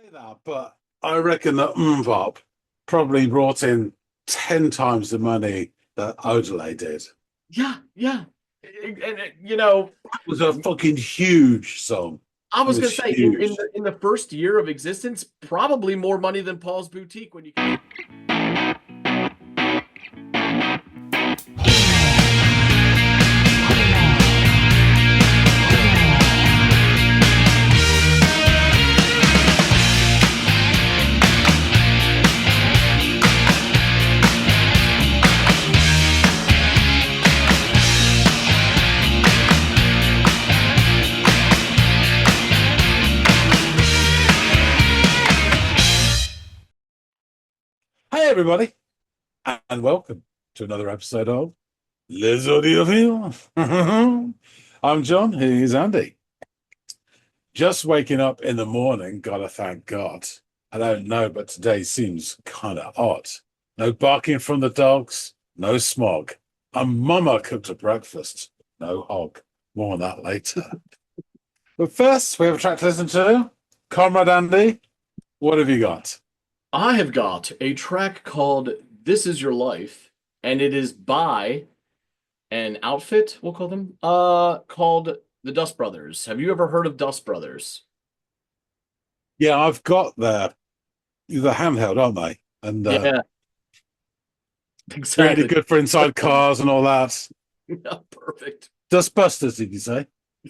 Say that, but I reckon that Mbop probably brought in 10 times the money that Odelay did. Yeah, yeah. And It was a fucking huge song. I It was was gonna say in huge. the first year of existence, probably more money than Paul's Boutique when you can. Hey, everybody, and welcome to another episode of Les Audiophiles. I'm John, he's Andy. Just waking up in the morning, gotta thank God. I don't know, but today seems kind of odd. No barking from the dogs, no smog. And Mama cooked a breakfast, no hog. More on that later. But first, we have a track to listen to. Comrade Andy, what have you got? I have got a track called "This Is Your Life," and it is by an outfit, we'll call them, called the Dust Brothers. Have you ever heard of Dust Brothers? Yeah, I've got the handheld, aren't they? And Yeah, really exactly. good for inside cars and all that. Yeah, perfect. Dustbusters, did you say?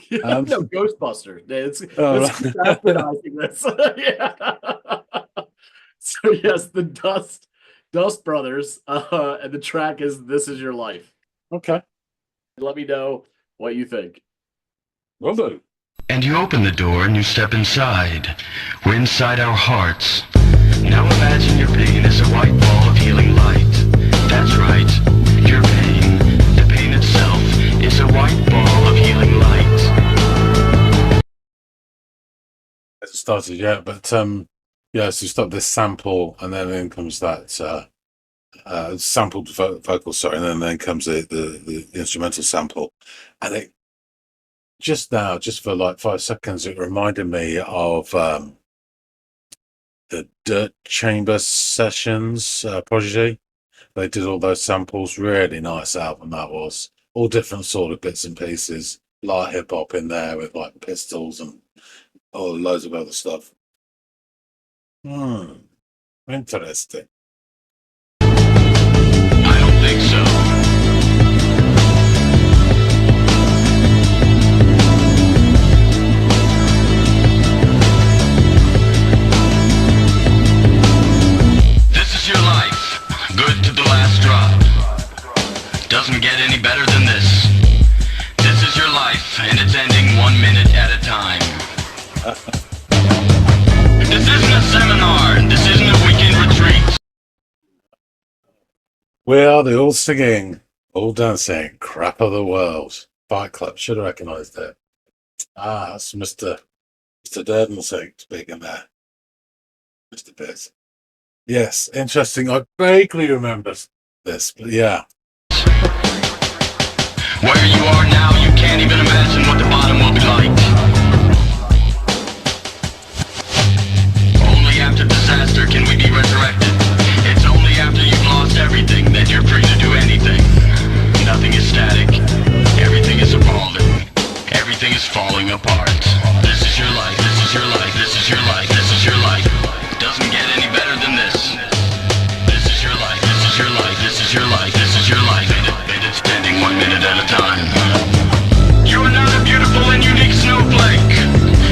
Yeah, Um, no, Ghostbuster. oh, It's right. bastardizing this. Yeah. So yes, the Dust Brothers, and the track is "This Is Your Life." Okay, Let me know what you think. will do. And you open the door and you step inside. We're inside our hearts. Now imagine your pain is a white ball of healing light. That's right, your pain, the pain itself, is a white ball of healing light. Hasn't started yet, but yeah. So you start this sample, and then comes that sampled vocal. Sorry, and then comes the instrumental sample, and it just now, just for like 5 seconds, it reminded me of the Dirt Chamber Sessions Prodigy. They did all those samples. Really nice album that was. All different sort of bits and pieces. Light hip hop in there with like pistols and loads of other stuff. Interesting. I don't think so. This is your life, good to the last drop. Doesn't get any better than this. This is your life, and it's ending 1 minute at a time. This isn't a seminar, this isn't a weekend retreat. We are the all singing, all dancing crap of the world. Fight Club. Should have recognised it. Ah, that's Mr. Durden speaking there. Mr. Pitt. Yes, interesting. I vaguely remember this, but yeah. Where you are now, you can't even imagine what the bottom will be like. Only after disaster can we be resurrected. It's only after you've lost everything that you're free to do anything. Nothing is static. Everything is evolving. Everything is falling apart. This is your life. This is your life. This is your life. This is your life. It doesn't get any better than this. This is your life. This is your life. This is your life. This is your life. And it's ending 1 minute at a time. You are not a beautiful and unique snowflake.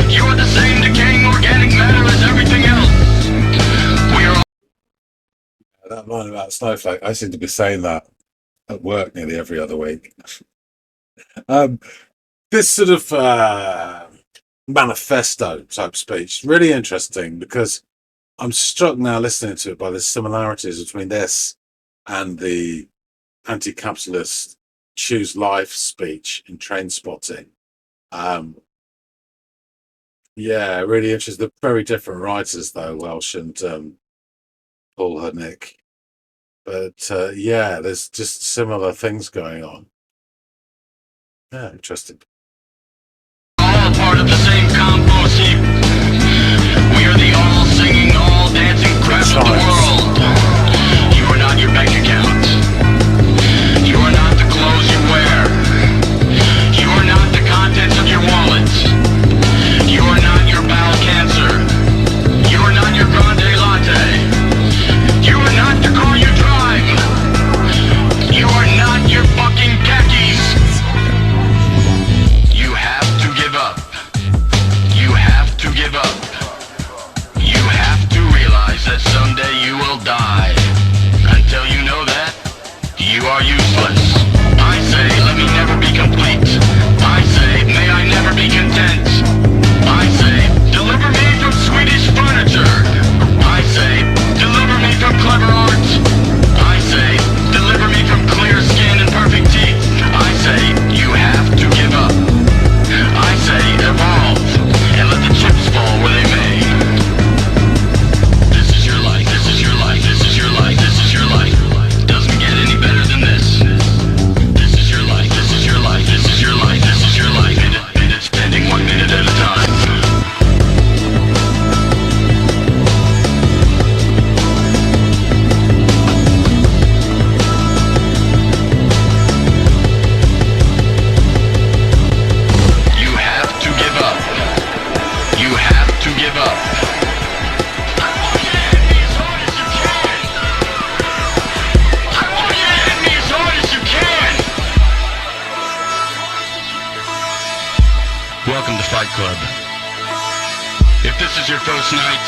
You are the same decaying organic matter as everything else. We are That line about Snowflake, I seem to be saying that at work nearly every other week. um, this sort of manifesto type speech, really interesting because I'm struck now listening to it by the similarities between this and the anti-capitalist choose life speech in Train Spotting. Yeah, really interesting. They're very different writers though, Welsh and Paul Hudnick. But yeah, there's just similar things going on. Yeah, interesting. all part of the same compost heap. We are the all Welcome to Fight Club. If this is your first night,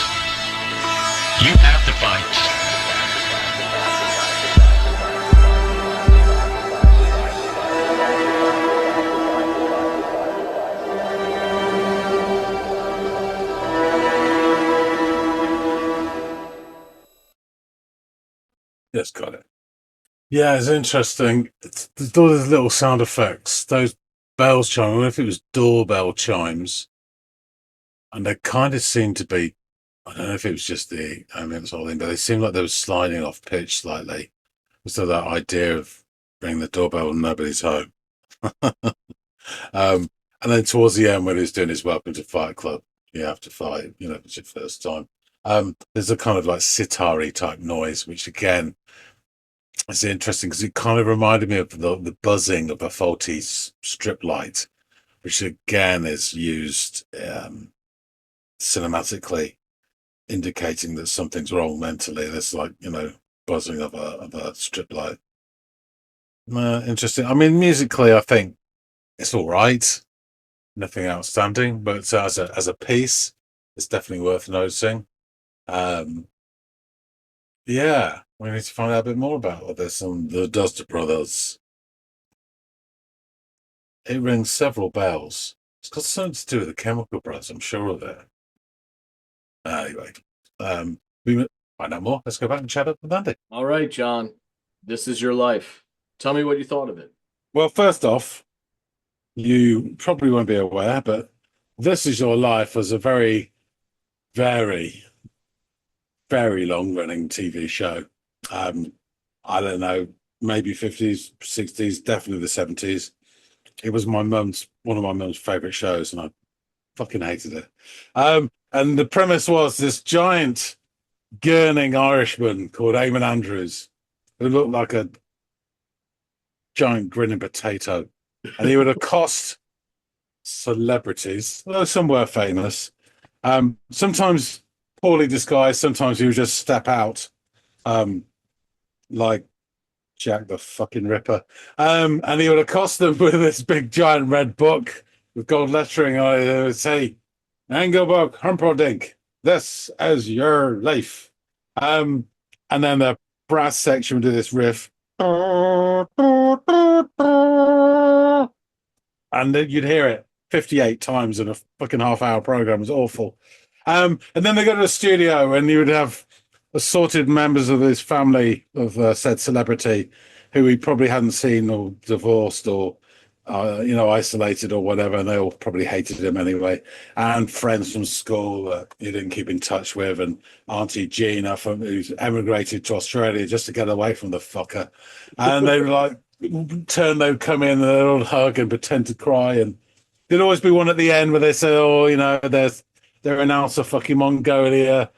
you have to fight. Yes, got it. Yeah, it's interesting. There's all those little sound effects, those bells chime. I wonder if it was doorbell chimes, and they kind of seemed to be. I don't know if it was just the ambient sort of thing, but they seemed like they were sliding off pitch slightly. So that idea of ringing the doorbell and nobody's home. And then towards the end, when he's doing his Welcome to Fight Club, you have to fight. You know, it's your first time. There's a kind of like sitar-y type noise, which again is interesting because it kind of reminded me of the buzzing of a faulty strip light, which again is used cinematically, indicating that something's wrong mentally. There's like, you know, buzzing of a strip light. Interesting. I mean, musically, I think it's all right. Nothing outstanding, but as a piece, it's definitely worth noticing. Yeah, we need to find out a bit more about this and the Duster Brothers. It rings several bells. It's got something to do with the Chemical Brothers, I'm sure of it. Anyway, we find out more. Let's go back and chat up with Andy. All right, John. This is your life. Tell me what you thought of it. Well, first off, you probably won't be aware, but This Is Your Life was a very, very, very long-running TV show. I don't know, maybe 50s, 60s, definitely the 70s. It was one of my mum's favorite shows, and I fucking hated it. And the premise was this giant gurning Irishman called Eamon Andrews, who looked like a giant grinning potato, and he would accost celebrities, though some were famous. Sometimes poorly disguised, sometimes he would just step out, like Jack the fucking Ripper. And he would accost them with this big giant red book with gold lettering on it. It would say, Engelbert Humperdinck, this is your life. And then the brass section would do this riff. And then you'd hear it 58 times in a fucking half-hour program. It was awful. And then they go to the studio, and you would have assorted members of his family of said celebrity who he probably hadn't seen or divorced or isolated or whatever, and they all probably hated him anyway. And friends from school that he didn't keep in touch with, and Auntie Gina who's emigrated to Australia just to get away from the fucker. And they were like, they'd come in and they'd all hug and pretend to cry. And there'd always be one at the end where they say, oh, they're announcer fucking Mongolia,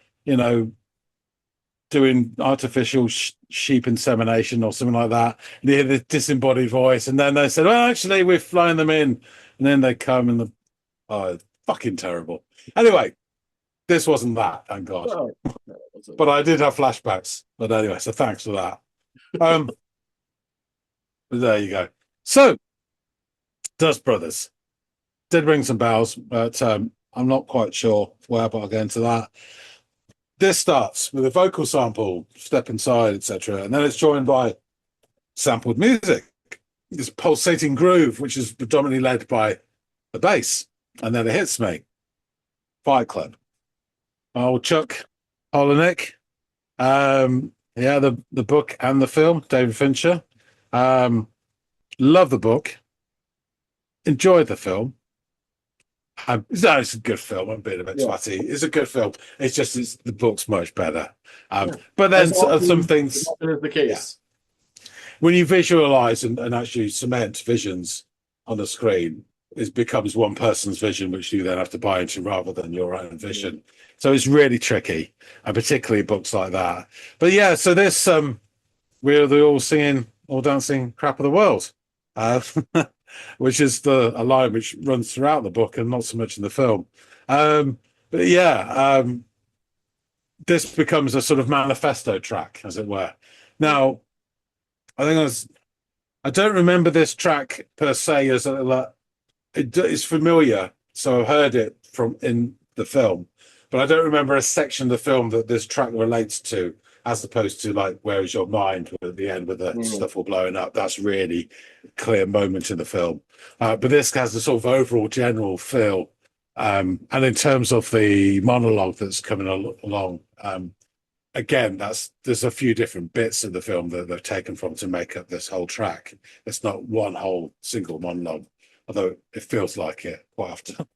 doing artificial sheep insemination or something like that. And you hear this disembodied voice, and then they said, well, actually, we've flown them in. And then they come and fucking terrible. Anyway, this wasn't that, thank God. Oh, But I did have flashbacks. But anyway, so thanks for that. But there you go. So, Dust Brothers did ring some bells, but I'm not quite sure where, but I'll get into that. This starts with a vocal sample, Step Inside, etc. And then it's joined by sampled music, this pulsating groove, which is predominantly led by the bass. And then it hits me. Fight Club. Old Chuck Palahniuk. The book and the film, David Fincher. Love the book. Enjoyed the film. It's a good film. I'm being a bit twatty. It's a good film. It's just the book's much better. But then some things. Is the case. When you visualize and actually cement visions on the screen, it becomes one person's vision, which you then have to buy into rather than your own vision. So it's really tricky, and particularly books like that. But yeah, so this we're the all singing, all dancing crap of the world. Which is a line which runs throughout the book and not so much in the film. But yeah, this becomes a sort of manifesto track, as it were. Now, I don't remember this track per se as it's familiar so I've heard it from in the film, but I don't remember a section of the film that this track relates to, as opposed to like "Where Is Your Mind" at the end with the stuff all blowing up. That's really a clear moment in the film. But this has a sort of overall general feel. And in terms of the monologue that's coming along, again, there's a few different bits of the film that they've taken from to make up this whole track. It's not one whole single monologue, although it feels like it quite often.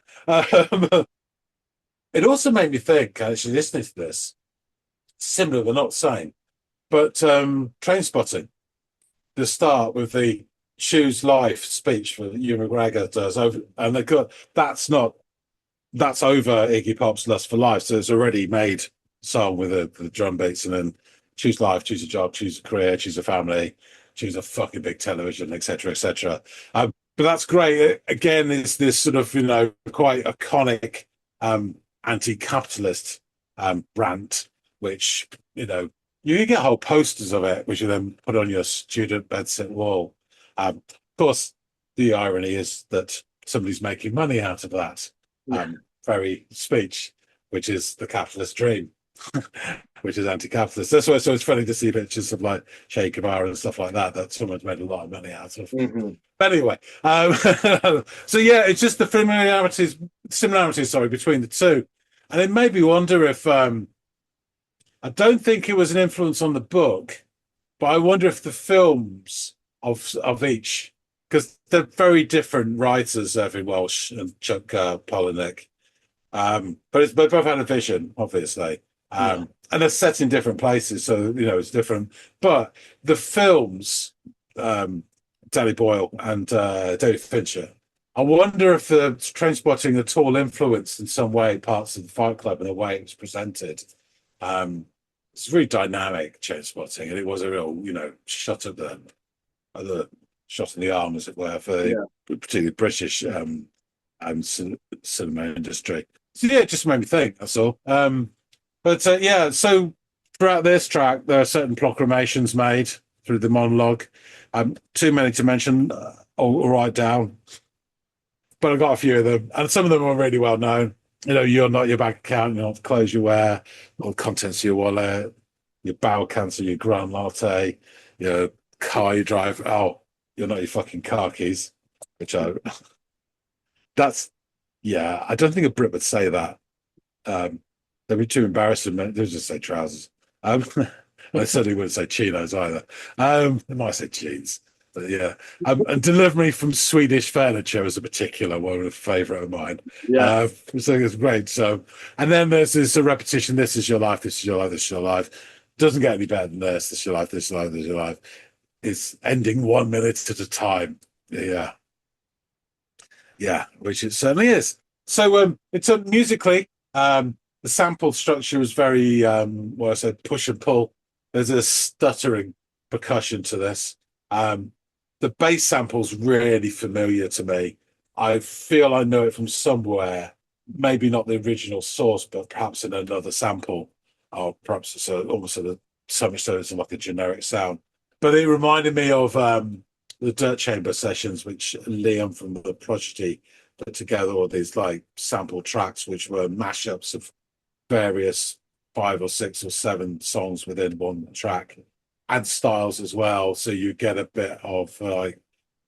It also made me think, actually, listening to this, similar but not the same, but Train Spotting, the start with the choose life speech that Ewan McGregor does over, and they got that's over Iggy Pop's Lust for Life, so it's already made song with the drum beats, and then choose life, choose a job, choose a career, choose a family, choose a fucking big television, etc., etc. But that's great. Again, it's this sort of quite iconic anti-capitalist rant, which you get whole posters of it, which you then put on your student bedsit wall. Of course, the irony is that somebody's making money out of that very speech, which is the capitalist dream, which is anti-capitalist. That's why so it's funny to see pictures of like Che Guevara and stuff like that someone's made a lot of money out of. But anyway, so yeah, it's just the similarities, between the two. And it made me wonder if I don't think it was an influence on the book, but I wonder if the films of each, because they're very different writers, Irving Welsh and Chuck Palahniuk. But both had a vision, obviously. And they're set in different places, so it's different. But the films, Danny Boyle and David Fincher, I wonder if the Train Spotting at all influenced in some way parts of the Fight Club and the way it was presented. It's very dynamic, Train Spotting, and it was a real, shot at the shot in the arm, as it were, for particularly British cinema industry. So yeah, it just made me think. That's all. So throughout this track, there are certain proclamations made through the monologue. Too many to mention or write down, but I've got a few of them, and some of them are really well known. You're not your bank account, you're not the clothes you wear, or the contents of your wallet, your bowel cancer, your grand latte, your car you drive. Oh, you're not your fucking car keys, which I don't think a Brit would say that. They'd be too embarrassing. They'd just say trousers. They certainly wouldn't say chinos either. They might say jeans. But yeah, and Deliver Me from Swedish Furniture is a particular one, a favourite of mine. Yeah. So it's great. So, and then there's this repetition: "This is your life. This is your life. This is your life." Doesn't get any better than this. This is your life. This is your life. This is your life. It's ending 1 minute at a time. Yeah, which it certainly is. So, it's musically, the sample structure is very, what I said, push and pull. There's a stuttering percussion to this. The bass sample's really familiar to me. I feel I know it from somewhere, maybe not the original source, but perhaps in another sample, or perhaps it's almost so much so it's like a generic sound. But it reminded me of the Dirt Chamber sessions, which Liam from the Prodigy put together, all these like sample tracks, which were mashups of various 5 or 6 or 7 songs within one track, and styles as well. So you get a bit of like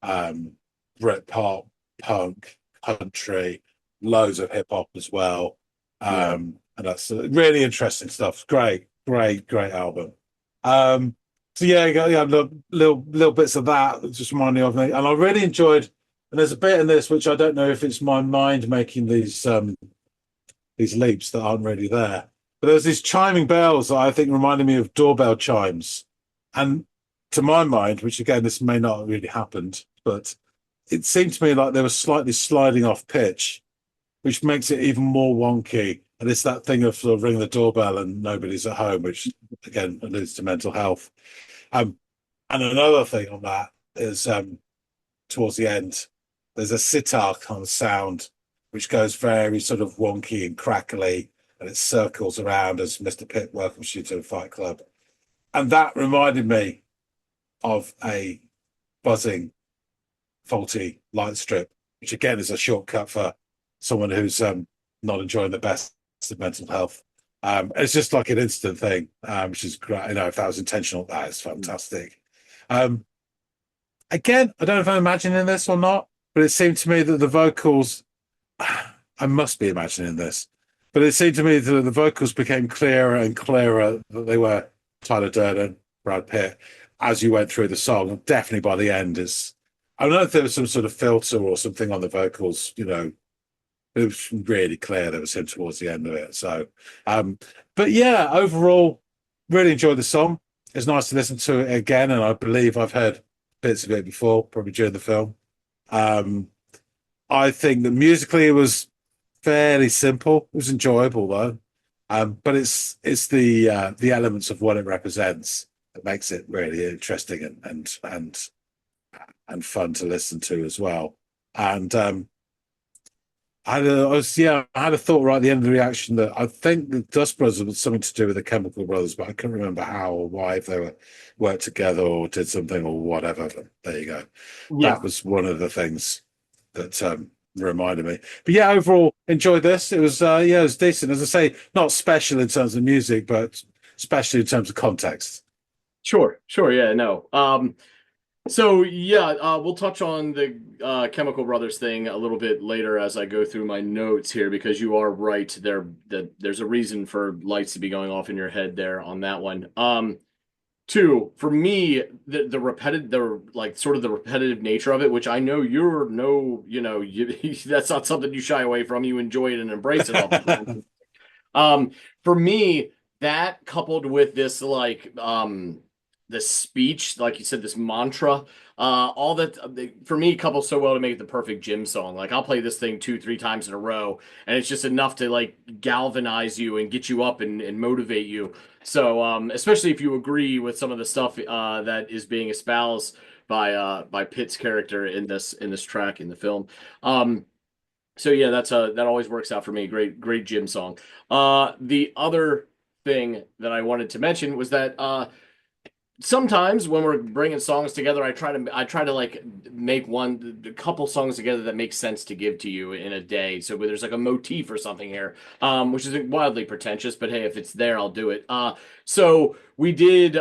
Britpop, punk, country, loads of hip hop as well. And that's really interesting stuff. Great album. So yeah, you got little bits of that just remind me of me. And I really enjoyed, and there's a bit in this which I don't know if it's my mind making these leaps that aren't really there. But there's these chiming bells that I think reminded me of doorbell chimes. And to my mind, which again, this may not have really happened, but it seemed to me like they were slightly sliding off pitch, which makes it even more wonky. And it's that thing of sort of ringing the doorbell and nobody's at home, which again alludes to mental health. And another thing on that is towards the end, there's a sitar kind of sound, which goes very sort of wonky and crackly, and it circles around as Mr. Pitt welcomes you to the Fight Club. And that reminded me of a buzzing, faulty light strip, which again is a shortcut for someone who's not enjoying the best of mental health. It's just like an instant thing, which is great. You know, if that was intentional, that is fantastic. Um, Again, I don't know if I'm imagining this or not, but it seemed to me that the vocals, I must be imagining this, but it seemed to me that the vocals became clearer and clearer that they were Tyler Durden, Brad Pitt, as you went through the song. Definitely by the end is, I don't know if there was some sort of filter or something on the vocals, you know, it was really clear that it was him towards the end of it. So, but yeah, overall, really enjoyed the song. It's nice to listen to it again, and I believe I've heard bits of it before, probably during the film. Um, I think that musically it was fairly simple. It was enjoyable though, but it's the elements of what it represents that makes it really interesting and fun to listen to as well. And I had a thought right at the end of the reaction that I think the Dust Brothers was something to do with the Chemical Brothers, but I couldn't remember how or why, if they were worked together or did something or whatever. But there you go. Yeah. That was one of the things that reminded me. But yeah, overall enjoyed this. It was it was decent. As I say, not special in terms of music, but especially in terms of context. Sure. Yeah, no. So yeah, we'll touch on the Chemical Brothers thing a little bit later as I go through my notes here, because you are right there that there's a reason for lights to be going off in your head there on that one. Two, for me, the repetitive, sort of the repetitive nature of it, which I know you're no, that's not something you shy away from. You enjoy it and embrace it all the time. For me, that coupled with this this speech, like you said, this mantra, all that for me couples so well to make it the perfect gym song. Like I'll play this thing 2-3 times in a row, and it's just enough to like galvanize you and get you up and motivate you. So especially if you agree with some of the stuff that is being espoused by Pitt's character in this track in the film. So yeah, that always works out for me. Great gym song. The other thing that I wanted to mention was that sometimes when we're bringing songs together, I try to like make a couple songs together that make sense to give to you in a day. So where there's like a motif or something here, which is wildly pretentious, but hey, if it's there, I'll do it. So we did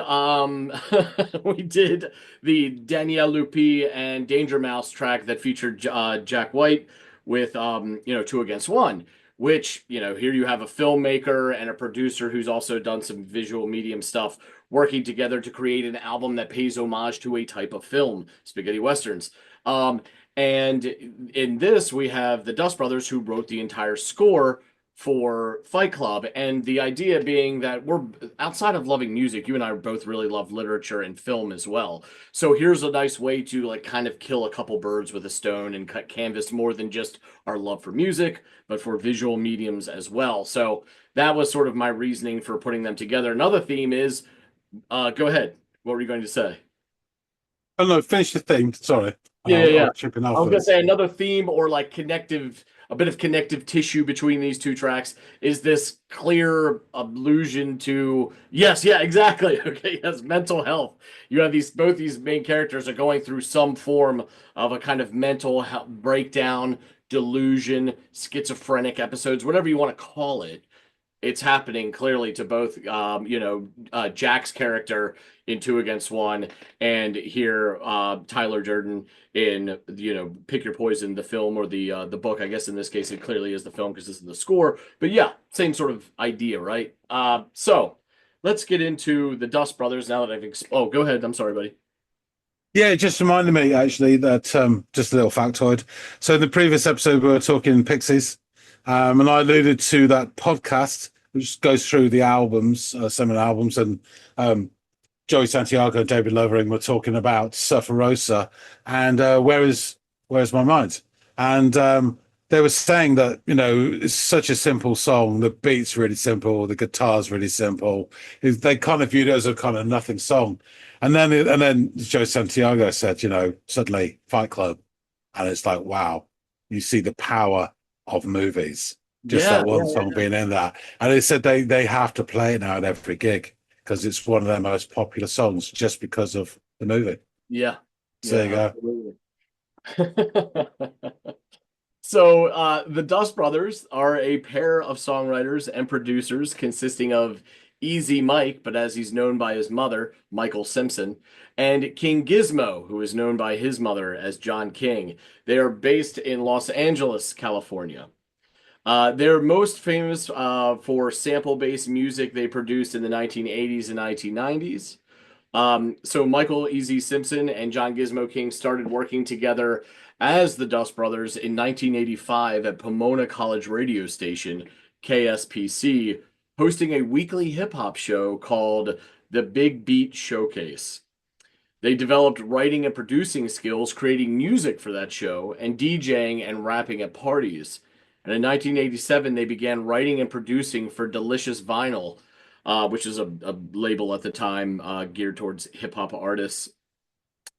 we did the Danielle Lupi and Danger Mouse track that featured Jack White with 2 Against 1. Which, here you have a filmmaker and a producer who's also done some visual medium stuff working together to create an album that pays homage to a type of film, spaghetti westerns. And in this, we have the Dust Brothers who wrote the entire score for Fight Club. And the idea being that we're outside of loving music, you and I both really love literature and film as well. So here's a nice way to like kind of kill a couple birds with a stone and cut canvas more than just our love for music, but for visual mediums as well. So that was sort of my reasoning for putting them together. Another theme is, go ahead. What were you going to say? Oh no, finish the theme. Sorry. Yeah. I'm tripping off I was gonna this. say another theme or like a bit of connective tissue between these two tracks is this clear allusion to, yes, yeah, exactly. Okay, yes, mental health. You have both these main characters are going through some form of a kind of mental health breakdown, delusion, schizophrenic episodes, whatever you want to call it. It's happening clearly to both, Jack's character in 2 Against 1, and here Tyler Durden in Pick Your Poison, the film, or the book. I guess in this case it clearly is the film because this is the score. But yeah, same sort of idea, right? So let's get into the Dust Brothers now that oh, go ahead. I'm sorry, buddy. Yeah, it just reminded me actually that just a little factoid. So in the previous episode we were talking Pixies, and I alluded to that podcast which goes through the albums, seminal albums, and Joey Santiago and David Lovering were talking about Surfer Rosa and Where's My Mind? And they were saying that, it's such a simple song. The beat's really simple. The guitar's really simple. They kind of viewed it as a kind of nothing song. And then Joe Santiago said, suddenly Fight Club. And it's like, wow, you see the power of movies. Just that one song being in that. And they said they have to play it now at every gig because it's one of their most popular songs just because of the movie. Yeah. So there you go. So the Dust Brothers are a pair of songwriters and producers consisting of Easy Mike, but as he's known by his mother, Michael Simpson, and King Gizmo, who is known by his mother as John King. They are based in Los Angeles, California. They're most famous for sample-based music they produced in the 1980s and 1990s. So Michael Easy Simpson and John Gizmo King started working together as the Dust Brothers in 1985 at Pomona College radio station, KSPC, hosting a weekly hip hop show called The Big Beat Showcase. They developed writing and producing skills, creating music for that show, and DJing and rapping at parties. And in 1987, they began writing and producing for Delicious Vinyl, which is a label at the time geared towards hip hop artists.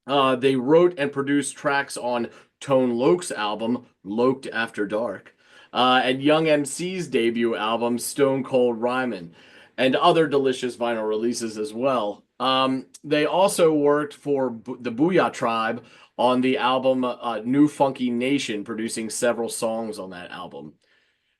They wrote and produced tracks on Tone Loc's album, Loked After Dark, and Young MC's debut album, Stone Cold Rhymin', and other Delicious Vinyl releases as well. They also worked for the Booyah Tribe on the album New Funky Nation, producing several songs on that album.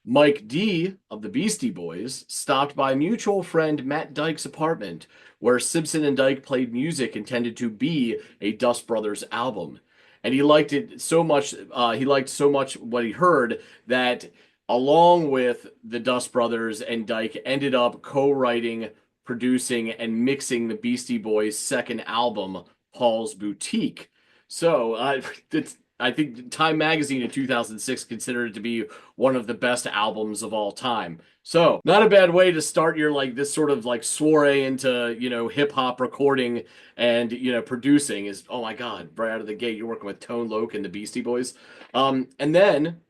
Mike D of the Beastie Boys stopped by mutual friend Matt Dyke's apartment, where Simpson and Dyke played music intended to be a Dust Brothers album. And he liked it so much, he liked so much what he heard that along with the Dust Brothers and Dyke ended up co-writing, producing, and mixing the Beastie Boys' second album, Paul's Boutique. So I think Time Magazine in 2006 considered it to be one of the best albums of all time. So not a bad way to start your like this sort of like soiree into, hip hop recording and, producing is, oh my God, right out of the gate, you're working with Tone Loc and the Beastie Boys. And then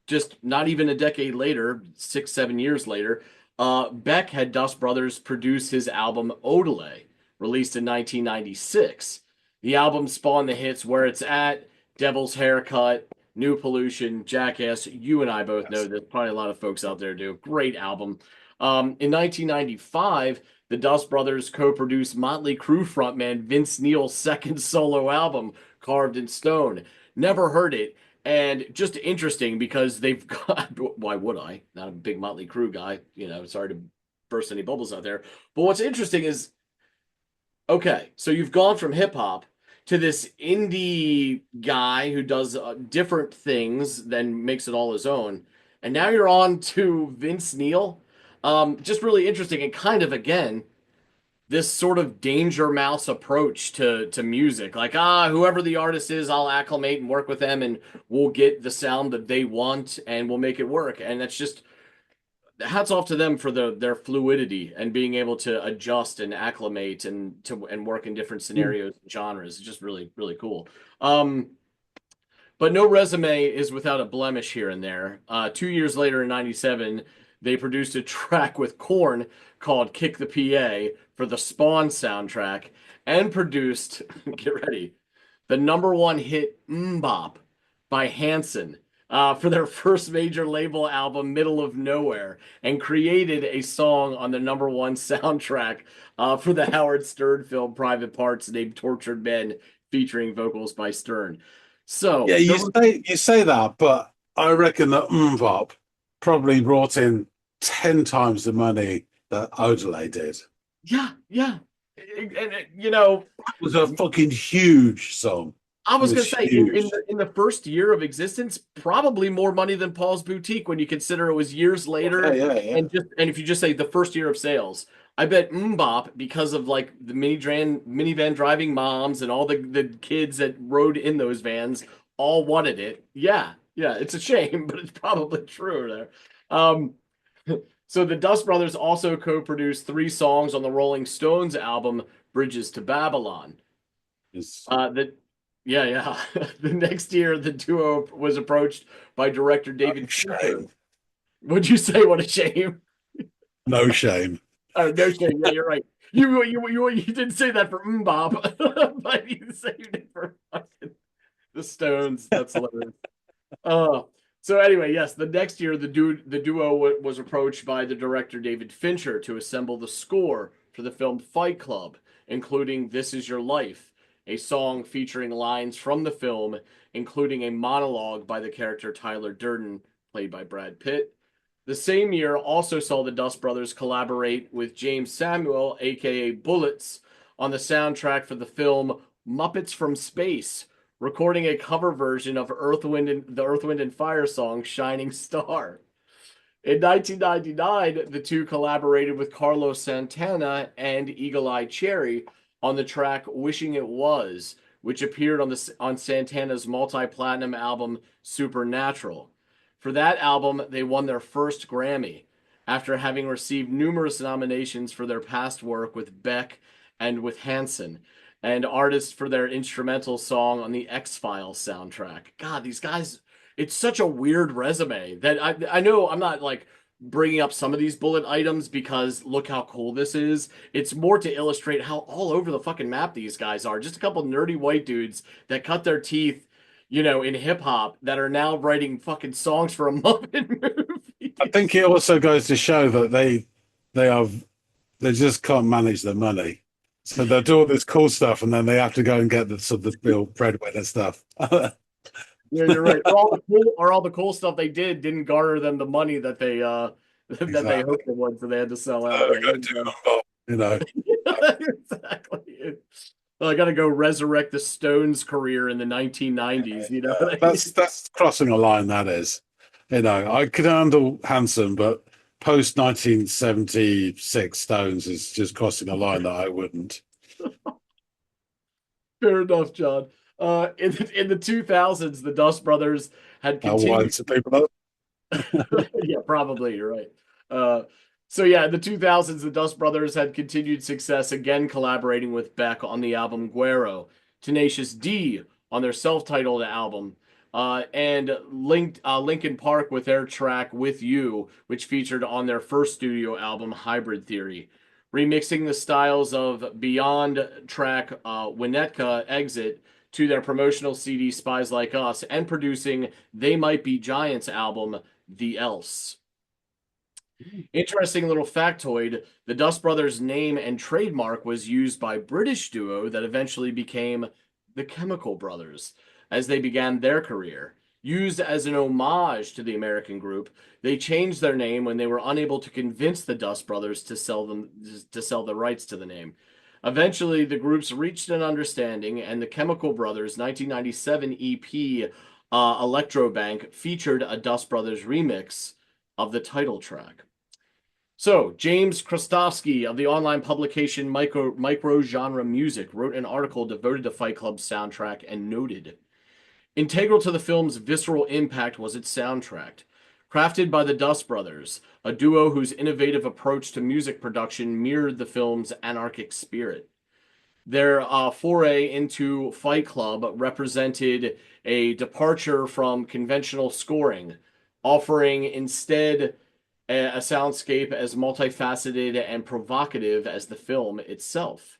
just not even a decade later, 6, 7 years later, Beck had Dust Brothers produce his album Odelay, released in 1996. The album spawned the hits Where It's At, Devil's Haircut, New Pollution, Jackass. You and I both know that. Probably a lot of folks out there do. Great album. In 1995, the Dust Brothers co-produced Motley Crue frontman Vince Neil's second solo album, Carved in Stone. Never heard it. And just interesting because they've got, why would I? Not a big Motley Crue guy, sorry to burst any bubbles out there. But what's interesting is, okay, so you've gone from hip hop to this indie guy who does different things, then makes it all his own. And now you're on to Vince Neil. Just really interesting and kind of, again, this sort of danger mouse approach to music. Like, whoever the artist is, I'll acclimate and work with them and we'll get the sound that they want and we'll make it work. And that's just hats off to them for their fluidity and being able to adjust and acclimate and work in different scenarios and genres. It's just really, really cool. But no resume is without a blemish here and there. 2 years later in 97, they produced a track with Korn called Kick the PA for the Spawn soundtrack and produced, get ready, the #1 hit Mbop by Hanson for their first major label album, Middle of Nowhere, and created a song on the #1 soundtrack for the Howard Stern film Private Parts named Tortured Men, featuring vocals by Stern. So yeah, you say that, but I reckon that Mbop probably brought in 10 times the money that Odelay did. Yeah. And, it was a fucking huge song. I was going to say, in the first year of existence, probably more money than Paul's Boutique when you consider it was years later. Yeah. And if you just say the first year of sales, I bet Mbop, because of like the minivan driving moms and all the kids that rode in those vans, all wanted it. Yeah, it's a shame, but it's probably true there. So the Dust Brothers also co-produced 3 songs on the Rolling Stones album Bridges to Babylon. The next year, the duo was approached by director David Fincher. What'd you say? What a shame. No shame. No shame. Yeah, you're right. You didn't say that for Mbop, but you saved it for fucking the Stones. That's hilarious. So anyway, yes, the next year the duo was approached by the director David Fincher to assemble the score for the film Fight Club, including This Is Your Life, a song featuring lines from the film, including a monologue by the character Tyler Durden, played by Brad Pitt. The same year also saw the Dust Brothers collaborate with James Samuel, aka Bullets, on the soundtrack for the film Muppets from Space, recording a cover version of the Earth, Wind and Fire song Shining Star. In 1999, the two collaborated with Carlos Santana and Eagle Eye Cherry on the track Wishing It Was, which appeared on Santana's multi-platinum album Supernatural. For that album, they won their first Grammy, after having received numerous nominations for their past work with Beck and with Hanson, and artists for their instrumental song on the X-Files soundtrack. God, these guys, it's such a weird resume that I know I'm not like bringing up some of these bullet items because look how cool this is. It's more to illustrate how all over the fucking map these guys are. Just a couple nerdy white dudes that cut their teeth, in hip hop that are now writing fucking songs for a Muppet movie. I think it also goes to show that they just can't manage their money. So they'll do all this cool stuff and then they have to go and get the sort of real breadwinner stuff. Yeah, you're right. Or all the cool stuff they didn't garner them the money that they that they hoped it would, so they had to sell out. Exactly. Well, I got to go resurrect the Stones' career in the 1990s. You know, that's crossing a line. That is, I could handle Hanson, but post 1976 Stones is just crossing a line that I wouldn't. Fair enough, John. In the 2000s, the Dust Brothers had continued. Yeah, probably you're right. So yeah, in the 2000s, the Dust Brothers had continued success, again collaborating with Beck on the album Guero, Tenacious D on their self-titled album, and Linkin Park with their track "With You," which featured on their first studio album Hybrid Theory, remixing the styles of Beyond track Winnetka Exit to their promotional CD Spies Like Us, and producing They Might Be Giants album The Else. Interesting little factoid, the Dust Brothers name and trademark was used by British duo that eventually became the Chemical Brothers as they began their career. Used as an homage to the American group, they changed their name when they were unable to convince the Dust Brothers to sell the rights to the name. Eventually, the groups reached an understanding, and the Chemical Brothers' 1997 EP Electrobank featured a Dust Brothers remix of the title track. So, James Krostowski of the online publication Micro Genre Music wrote an article devoted to Fight Club's soundtrack and noted, integral to the film's visceral impact was its soundtrack. Crafted by the Dust Brothers, a duo whose innovative approach to music production mirrored the film's anarchic spirit. Their foray into Fight Club represented a departure from conventional scoring, offering instead a soundscape as multifaceted and provocative as the film itself.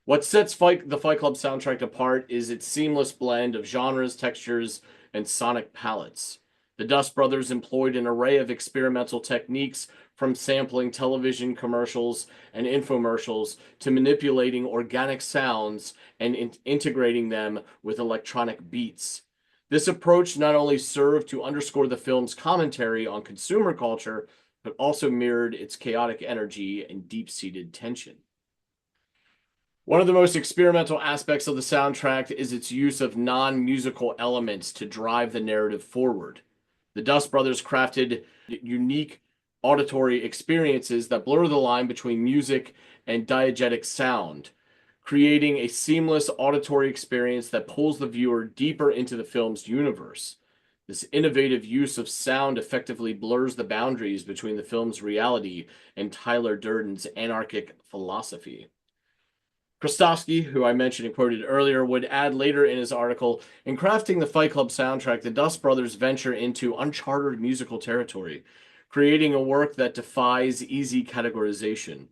What sets the Fight Club soundtrack apart is its seamless blend of genres, textures, and sonic palettes. The Dust Brothers employed an array of experimental techniques, from sampling television commercials and infomercials to manipulating organic sounds and integrating them with electronic beats. This approach not only served to underscore the film's commentary on consumer culture, but also mirrored its chaotic energy and deep-seated tension. One of the most experimental aspects of the soundtrack is its use of non-musical elements to drive the narrative forward. The Dust Brothers crafted unique auditory experiences that blur the line between music and diegetic sound, creating a seamless auditory experience that pulls the viewer deeper into the film's universe. This innovative use of sound effectively blurs the boundaries between the film's reality and Tyler Durden's anarchic philosophy. Krostowski, who I mentioned and quoted earlier, would add later in his article, in crafting the Fight Club soundtrack, the Dust Brothers venture into uncharted musical territory, creating a work that defies easy categorization.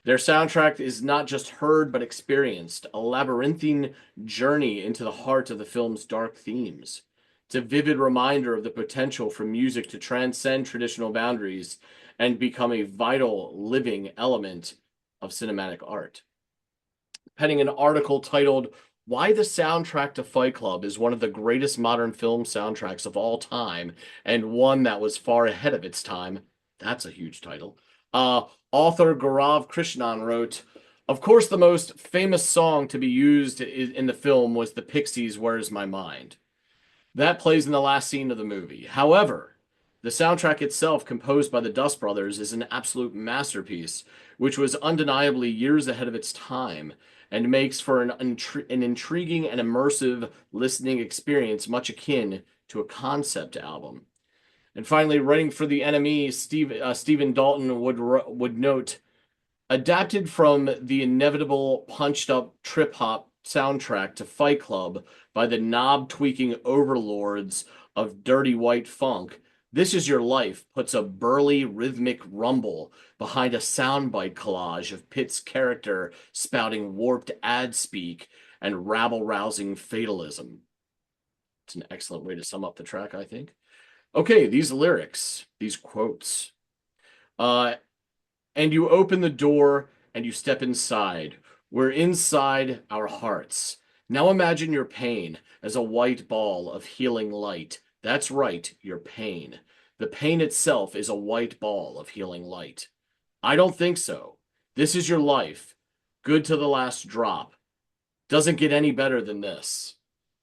Their soundtrack is not just heard but experienced, a labyrinthine journey into the heart of the film's dark themes. It's a vivid reminder of the potential for music to transcend traditional boundaries and become a vital, living element of cinematic art. Penning an article titled why the soundtrack to Fight Club is one of the greatest modern film soundtracks of all time, and one that was far ahead of its time. That's a huge title. Author Gaurav Krishnan wrote, of course, the most famous song to be used in the film was the Pixies' Where's My Mind. That plays in the last scene of the movie. However, the soundtrack itself, composed by the Dust Brothers, is an absolute masterpiece, which was undeniably years ahead of its time, and makes for an intriguing and immersive listening experience much akin to a concept album. And finally, writing for the NME, Stephen Dalton would note, adapted from the inevitable punched-up trip-hop soundtrack to Fight Club by the knob-tweaking overlords of Dirty White Funk, This Is Your Life puts a burly rhythmic rumble behind a soundbite collage of Pitt's character spouting warped ad speak and rabble-rousing fatalism. It's an excellent way to sum up the track, I think. Okay, these lyrics, these quotes. And you open the door and you step inside. We're inside our hearts. Now imagine your pain as a white ball of healing light. That's right, your pain. The pain itself is a white ball of healing light. I don't think so. This is your life. Good to the last drop. Doesn't get any better than this.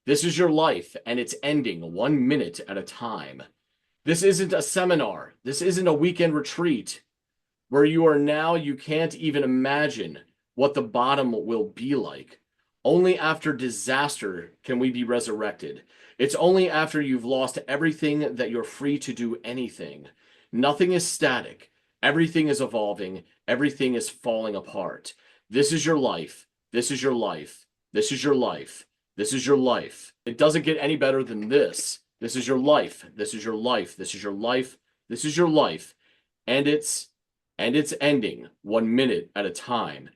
This is your life, and it's ending 1 minute at a time. This isn't a seminar. This isn't a weekend retreat. Where you are now, you can't even imagine what the bottom will be like. Only after disaster can we be resurrected. It's only after you've lost everything that you're free to do anything. Nothing is static. Everything is evolving. Everything is falling apart. This is your life. This is your life. This is your life. This is your life. It doesn't get any better than this. This is your life. This is your life. This is your life. This is your life. And it's ending 1 minute at a time.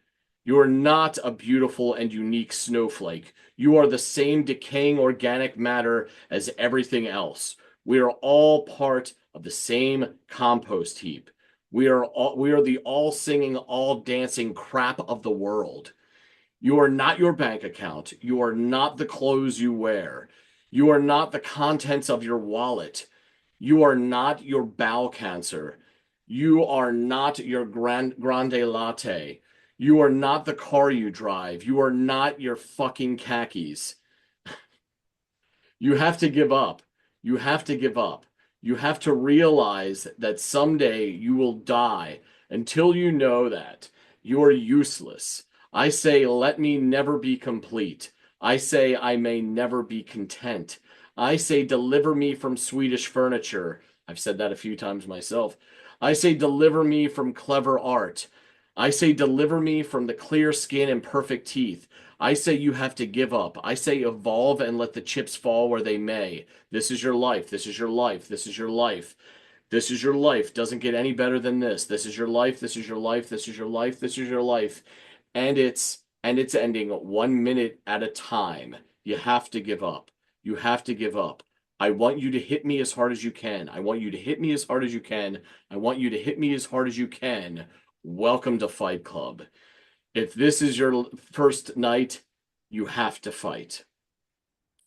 You are not a beautiful and unique snowflake. You are the same decaying organic matter as everything else. We are all part of the same compost heap. We are the all singing, all dancing crap of the world. You are not your bank account. You are not the clothes you wear. You are not the contents of your wallet. You are not your bowel cancer. You are not your grande latte. You are not the car you drive. You are not your fucking khakis. You have to give up. You have to give up. You have to realize that someday you will die. Until you know that, you are useless. I say, let me never be complete. I say, I may never be content. I say, deliver me from Swedish furniture. I've said that a few times myself. I say, deliver me from clever art. I say, deliver me from the clear skin and perfect teeth. I say, you have to give up. I say, evolve and let the chips fall where they may. This is your life. This is your life. This is your life. This is your life. Doesn't get any better than this. This is your life. This is your life. This is your life. This is your life. And it's ending 1 minute at a time. You have to give up. You have to give up. I want you to hit me as hard as you can. I want you to hit me as hard as you can. I want you to hit me as hard as you can. Welcome to Fight Club. If this is your first night, you have to fight.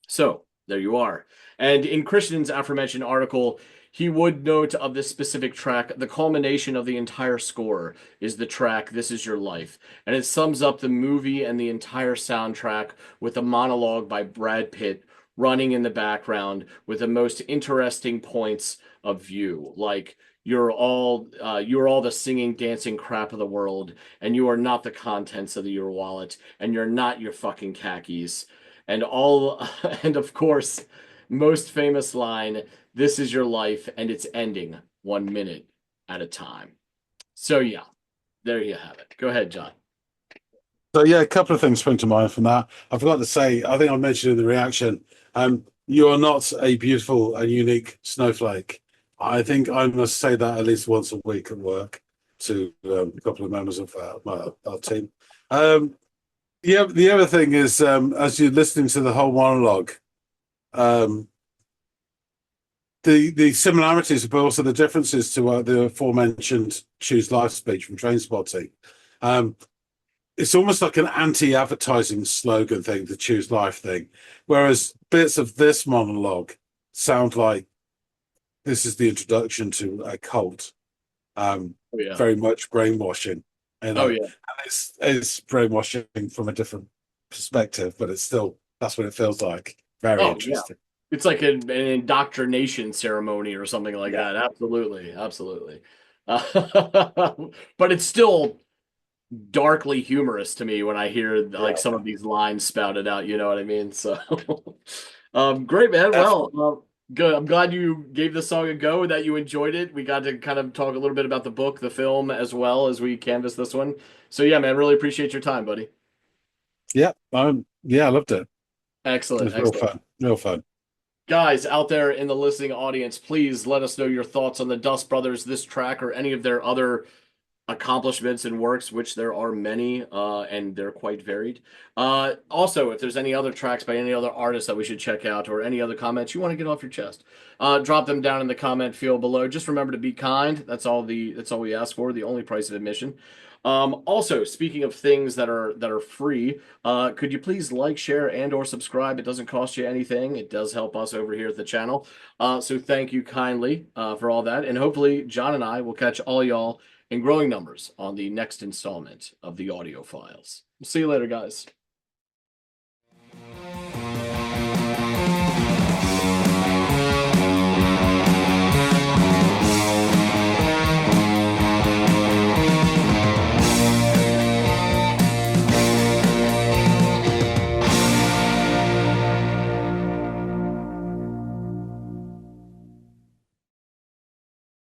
So, there you are. And in Christian's aforementioned article, he would note of this specific track, the culmination of the entire score is the track This Is Your Life. And it sums up the movie and the entire soundtrack with a monologue by Brad Pitt running in the background with the most interesting points of view. Like, you're all the singing, dancing crap of the world, and you are not the contents of your wallet, and you're not your fucking khakis. And of course, most famous line, this is your life, and it's ending 1 minute at a time. So yeah, there you have it. Go ahead, John. So yeah, a couple of things spring to mind from that. I forgot to say, I think I mentioned in the reaction, you are not a beautiful and unique snowflake. I think I must say that at least once a week at work to a couple of members of our team. Yeah, the other thing is, as you're listening to the whole monologue, the similarities, but also the differences to the aforementioned Choose Life speech from Trainspotting. it's almost like an anti-advertising slogan thing, the choose life thing. Whereas bits of this monologue sound like this is the introduction to a cult. Oh yeah. Very much brainwashing, Oh and yeah. it's brainwashing from a different perspective, but it's still that's what it feels like. Very Oh yeah. interesting. It's like an indoctrination ceremony or something like Yeah. that. Absolutely, absolutely. But it's still darkly humorous to me when I hear like some Yeah. of these lines spouted out. You know what I mean? So, great, man. Well, Definitely. good. I'm glad you gave the song a go, that you enjoyed it. We got to kind of talk a little bit about the book, the film, as well as we canvass this one. So, yeah, man, really appreciate your time, buddy. Yeah. Yeah, I loved it. It Excellent, was real excellent. fun. Real fun. Guys out there in the listening audience, please let us know your thoughts on the Dust Brothers, this track, or any of their other accomplishments and works, which there are many, and they're quite varied. Also, if there's any other tracks by any other artists that we should check out, or any other comments you want to get off your chest, drop them down in the comment field below. Just remember to be kind. That's all we ask for. The only price of admission. Also, speaking of things that are free, could you please like, share, and or subscribe? It doesn't cost you anything. It does help us over here at the channel. So thank you kindly for all that, and hopefully John and I will catch all y'all in growing numbers on the next installment of the Audiophiles. We'll see you later, guys.